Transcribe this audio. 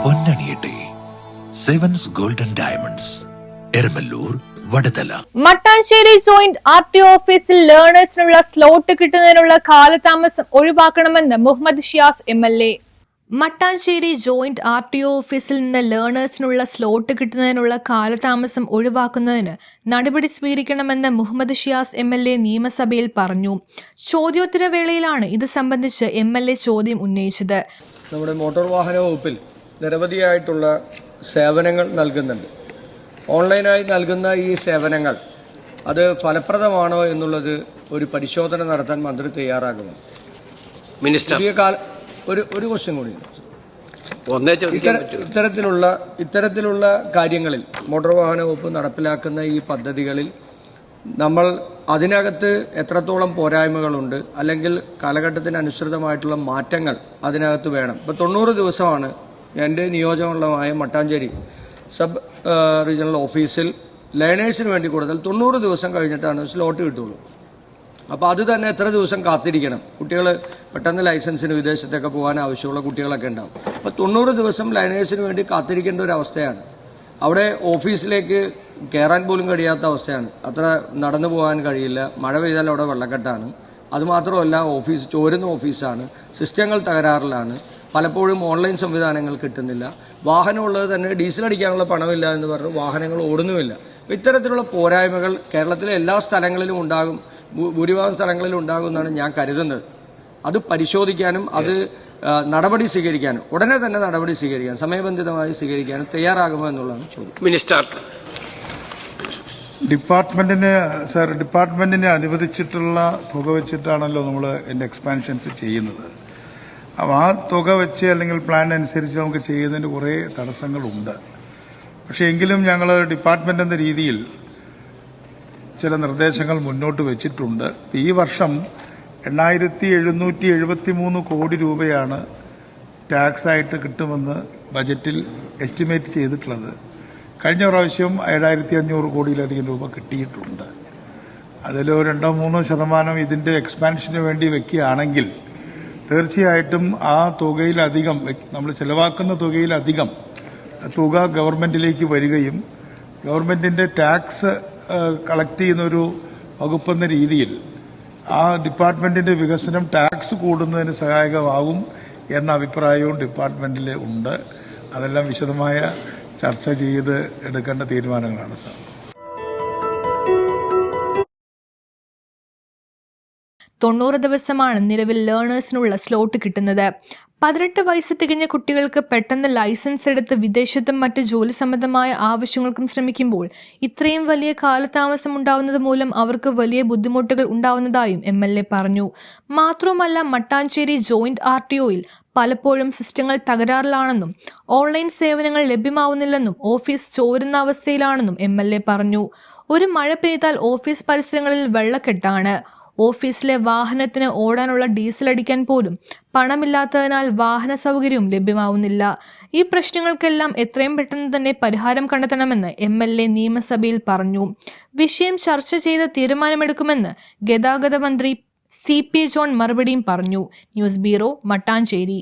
പൊന്നണിയട്ടെ. Sevens Golden Diamonds, Eramalloor, Vadathala. Mattancherry joint RTO ഓഫീസിൽ ലേണേഴ്സിനുള്ള slot കിട്ടുന്നതിനുള്ള കാലതാമസം ഒഴിവാക്കണമെന്ന് Muhammad Shiyas MLA. Mattancherry joint RTO ഓഫീസിൽ നിന്ന് ലേണേഴ്സിനുള്ള സ്ലോട്ട് കിട്ടുന്നതിനുള്ള കാലതാമസം ഒഴിവാക്കുന്നതിന് നടപടി സ്വീകരിക്കണമെന്ന് മുഹമ്മദ് ഷിയാസ് MLA നിയമസഭയിൽ പറഞ്ഞു. ചോദ്യോത്തരവേളയിലാണ് ഇത് സംബന്ധിച്ച് MLA ചോദ്യം ഉന്നയിച്ചത്. നമ്മുടെ മോട്ടോർ വാഹന വകുപ്പിൽ നിരവധിയായിട്ടുള്ള സേവനങ്ങൾ നൽകുന്നുണ്ട്. ഓൺലൈനായി നൽകുന്ന ഈ സേവനങ്ങൾ അത് ഫലപ്രദമാണോ എന്നുള്ളത് ഒരു പരിശോധന നടത്താൻ മന്ത്രി തയ്യാറാകുമോ? മിനിസ്റ്റർ ഒരു ക്വസ്റ്റ്യൻ കൂടി. ഇത്തരത്തിലുള്ള കാര്യങ്ങളിൽ മോട്ടോർ വാഹന വകുപ്പ് നടപ്പിലാക്കുന്ന ഈ പദ്ധതികളിൽ നമ്മൾ അതിനകത്ത് എത്രത്തോളം പോരായ്മകളുണ്ട്, അല്ലെങ്കിൽ കാലഘട്ടത്തിന് അനുസൃതമായിട്ടുള്ള മാറ്റങ്ങൾ അതിനകത്ത് വേണം. ഇപ്പോൾ 90 ദിവസമാണ് എൻ്റെ നിയോജകമണ്ഡലമായ മട്ടാഞ്ചേരി സബ് റീജിയണൽ ഓഫീസിൽ ലേണേഴ്സിന് വേണ്ടി കൊടുത്താൽ 90 ദിവസം കഴിഞ്ഞിട്ടാണ് സ്ലോട്ട് കിട്ടുള്ളൂ. അപ്പോൾ അത് തന്നെ എത്ര ദിവസം കാത്തിരിക്കണം? കുട്ടികൾ പെട്ടെന്ന് ലൈസൻസിന് വിദേശത്തൊക്കെ പോകാൻ ആവശ്യമുള്ള കുട്ടികളൊക്കെ ഉണ്ടാവും. അപ്പോൾ 90 ദിവസം ലേണേഴ്സിന് വേണ്ടി കാത്തിരിക്കേണ്ട ഒരു അവസ്ഥയാണ്. അവിടെ ഓഫീസിലേക്ക് കയറാൻ പോലും കഴിയാത്ത അവസ്ഥയാണ്. അത്ര നടന്നു പോകാൻ കഴിയില്ല. മഴ പെയ്താൽ അവിടെ വെള്ളക്കെട്ടാണ്. അതുമാത്രമല്ല, ഓഫീസ് ചോരുന്ന ഓഫീസാണ്, സിസ്റ്റങ്ങൾ തകരാറിലാണ്, പലപ്പോഴും ഓൺലൈൻ സംവിധാനങ്ങൾ കിട്ടുന്നില്ല, വാഹനമുള്ളത് തന്നെ ഡീസൽ അടിക്കാനുള്ള പണമില്ല എന്ന് പറഞ്ഞ് വാഹനങ്ങൾ ഓടുന്നുമില്ല. അപ്പോൾ ഇത്തരത്തിലുള്ള പോരായ്മകൾ കേരളത്തിലെ എല്ലാ സ്ഥലങ്ങളിലും ഉണ്ടാകും, ഭൂരിഭാഗം സ്ഥലങ്ങളിലും ഉണ്ടാകുമെന്നാണ് ഞാൻ കരുതുന്നത്. അത് പരിശോധിക്കാനും അത് നടപടി സ്വീകരിക്കാനും ഉടനെ തന്നെ നടപടി സ്വീകരിക്കാനും സമയബന്ധിതമായി സ്വീകരിക്കാനും തയ്യാറാകുമോ എന്നുള്ളതാണ് ചോദ്യം. മിനിസ്റ്റർ, ഡിപ്പാർട്ട്മെന്റിനെ അനുവദിച്ചിട്ടുള്ള തുക വെച്ചിട്ടാണല്ലോ നമ്മൾ എൻ്റെ എക്സ്പാൻഷൻസ് ചെയ്യുന്നത്. അപ്പോൾ ആ തുക വെച്ച് അല്ലെങ്കിൽ പ്ലാൻ അനുസരിച്ച് നമുക്ക് ചെയ്യുന്നതിന് കുറേ തടസ്സങ്ങളുണ്ട്. പക്ഷേ എങ്കിലും ഞങ്ങൾ ഡിപ്പാർട്ട്മെന്റ് എന്ന രീതിയിൽ ചില നിർദ്ദേശങ്ങൾ മുന്നോട്ട് വെച്ചിട്ടുണ്ട്. ഈ വർഷം 8773 കോടി രൂപയാണ് ടാക്സ് ആയിട്ട് കിട്ടുമെന്ന് ബജറ്റിൽ എസ്റ്റിമേറ്റ് ചെയ്തിട്ടുള്ളത്. കഴിഞ്ഞ പ്രാവശ്യം 7500 കോടിയിലധികം രൂപ കിട്ടിയിട്ടുണ്ട്. അതിൽ 2-3% ഇതിന്റെ എക്സ്പാൻഷന് വേണ്ടി വെക്കുകയാണെങ്കിൽ തീർച്ചയായിട്ടും ആ തുകയിലധികം, നമ്മൾ ചെലവാക്കുന്ന തുകയിലധികം തുക ഗവൺമെന്റിലേക്ക് വരികയും ഗവൺമെന്റിന്റെ ടാക്സ് കളക്ട് ചെയ്യുന്നൊരു വകുപ്പെന്ന രീതിയിൽ ആ ഡിപ്പാർട്ട്മെന്റിന്റെ വികസനം ടാക്സ് കൂടുന്നതിന് സഹായകമാകും എന്ന അഭിപ്രായവും ഡിപ്പാർട്ട്മെന്റിൽ ഉണ്ട്. അതെല്ലാം വിശദമായ ചർച്ച ചെയ്ത് എടുക്കേണ്ട തീരുമാനങ്ങളാണ് സാർ. 90 ദിവസമാണ് നിലവിൽ ലേണേഴ്സിനുള്ള സ്ലോട്ട് കിട്ടുന്നത്. 18 വയസ്സ് തികഞ്ഞ കുട്ടികൾക്ക് പെട്ടെന്ന് ലൈസൻസ് എടുത്ത് വിദേശത്തും മറ്റ് ജോലി സംബന്ധമായ ആവശ്യങ്ങൾക്കും ശ്രമിക്കുമ്പോൾ ഇത്രയും വലിയ കാലതാമസം ഉണ്ടാവുന്നത് മൂലം അവർക്ക് വലിയ ബുദ്ധിമുട്ടുകൾ ഉണ്ടാവുന്നതായും MLA പറഞ്ഞു. മാത്രവുമല്ല, മട്ടാഞ്ചേരി ജോയിന്റ് RTOയിൽ പലപ്പോഴും സിസ്റ്റങ്ങൾ തകരാറിലാണെന്നും ഓൺലൈൻ സേവനങ്ങൾ ലഭ്യമാവുന്നില്ലെന്നും ഓഫീസ് ചോരുന്ന അവസ്ഥയിലാണെന്നും MLA പറഞ്ഞു. ഒരു മഴ പെയ്താൽ ഓഫീസ് പരിസരങ്ങളിൽ വെള്ളക്കെട്ടാണ്. ഓഫീസിലെ വാഹനത്തിന് ഓടാനുള്ള ഡീസൽ അടിക്കാൻ പോലും പണമില്ലാത്തതിനാൽ വാഹന സൗകര്യവും ലഭ്യമാവുന്നില്ല. ഈ പ്രശ്നങ്ങൾക്കെല്ലാം എത്രയും പെട്ടെന്ന് തന്നെ പരിഹാരം കണ്ടെത്തണമെന്ന് MLA നിയമസഭയിൽ പറഞ്ഞു. വിഷയം ചർച്ച ചെയ്ത് തീരുമാനമെടുക്കുമെന്ന് ഗതാഗത മന്ത്രി CP ജോൺ മറുപടിയും പറഞ്ഞു. News bureau, Mattancherry.